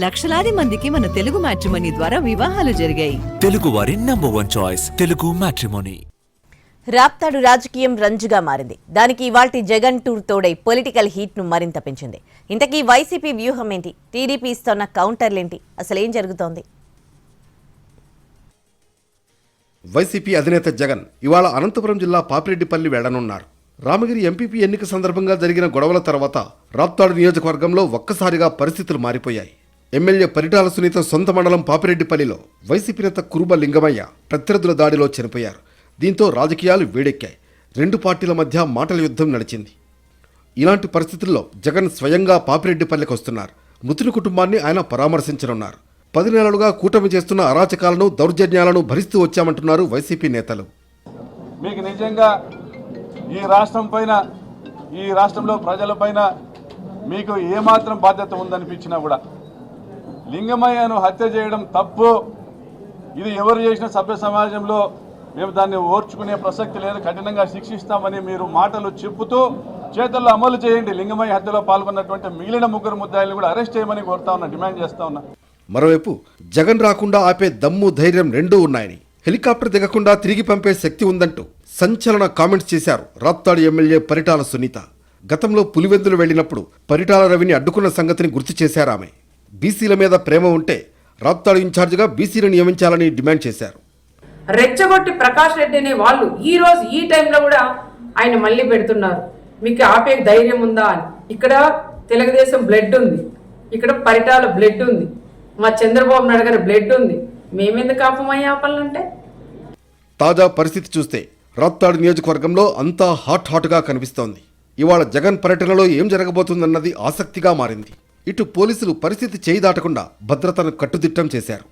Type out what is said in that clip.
లక్షలాది మందికి మన తెలుగు మ్యాట్రిమోనీ ద్వారా వివాహాలు జరిగాయి. తెలుగు వారి number 1 choice Telugu matrimony. Raptadu రాజకీయం రంజుగా మారింది. దానికి ఇవాల్టి జగన్ టూర్ తోడై పొలిటికల్ హీట్ ను మరింత పెంచింది. ఇంతకీ వైసీపీ వ్యూహం ఏంటి? టీడీపీ ఇస్తున్న కౌంటర్లేంటి? అసలు ఏం జరుగుతోంది? వైసీపీ అధినేత జగన్ ఇవాళ అనంతపురం జిల్లా పాపిరెడ్డిపల్లి వెళ్లనున్నారు. రామగిరి ఎంపీపీ ఎన్నిక సందర్భంగా జరిగిన గొడవల తర్వాత రాప్తాడు నియోజకవర్గంలో ఒక్కసారిగా పరిస్థితులు మారిపోయాయి. ఎమ్మెల్యే పరిటాల సునీత సొంత మండలం పాపిరెడ్డిపల్లిలో వైసీపీ నేత కురుబ లింగమయ్య ప్రత్యర్థుల దాడిలో చనిపోయారు. దీంతో రాజకీయాలు వేడెక్కాయి. రెండు పార్టీల మధ్య మాటల యుద్ధం నడిచింది. ఇలాంటి పరిస్థితుల్లో జగన్ స్వయంగా పాపిరెడ్డిపల్లికి వస్తున్నారు. మృతుని కుటుంబాన్ని ఆయన పరామర్శించనున్నారు. 10 నెలలుగా కూటమి చేస్తున్న అరాచకాలను, దౌర్జన్యాలను భరిస్తూ వచ్చామంటున్నారు వైసీపీ నేతలు. మీకు నిజంగా ఈ రాష్ట్రం పైన, ఈ రాష్ట్రంలో ప్రజల పైన మీకు ఏమాత్రం బాధ్యత ఉందనిపించినా కూడా లింగమయ్యను హత్య చేయడం తప్పు. ఇది ఎవరు చేసిన సభ్య సమాజంలో మేము దాన్ని ఓర్చుకునే ప్రసక్తి లేదు, కఠినంగా శిక్షిస్తామని మీరు మాటలు చెప్పుతూ చేతుల్లో అమలు చేయండి. లింగమయ్య హత్యలో పాల్గొన్నటువంటి మిగిలిన 3 ముద్దాయిలను కూడా అరెస్ట్ చేయమని కోరుతా ఉన్నా, డిమాండ్ చేస్తా ఉన్నా. మరోవైపు జగన్ రాకుండా ఆపే దమ్ము, ధైర్యం రెండూ ఉన్నాయని, హెలికాప్టర్ దిగకుండా తిరిగి పంపే శక్తి ఉందంటూ సంచలన కామెంట్స్ చేశారు రాప్తాడు ఎమ్మెల్యే పరిటాల సునీత. గతంలో పులివెందులు వెళ్లినప్పుడు పరిటాల రవిని అడ్డుకున్న సంగతిని గుర్తు చేశారు ఆమె. బీసీల మీద ప్రేమ ఉంటే రాప్తాడు ఇన్ఛార్జిగా బీసీలు నియమించాలని డిమాండ్ చేశారు. రెచ్చగొట్టి ప్రకాష్ రెడ్డిని వాళ్ళు ఈ రోజు ఈ టైంలో కూడా ఆయన మళ్ళీ పెడుతున్నారు. మీకు ఆపే ధైర్యం ఉందా అని. ఇక్కడ తెలుగుదేశం బ్లడ్ ఉంది, ఇక్కడ పరిటాల బ్లడ్ ఉంది, మా చంద్రబాబు నాయుడు గారి బ్లడ్ ఉంది. మేమెందుకు ఆపమయ్యే ఆపాలంటే? తాజా పరిస్థితి చూస్తే రాప్తాడు నియోజకవర్గంలో అంతా హాట్గా కనిపిస్తోంది. ఇవాళ జగన్ పర్యటనలో ఏం జరగబోతుందన్నది ఆసక్తిగా మారింది. ఇటు పోలీసులు పరిస్థితి చేయి దాటకుండా భద్రతను కట్టుదిట్టం చేశారు.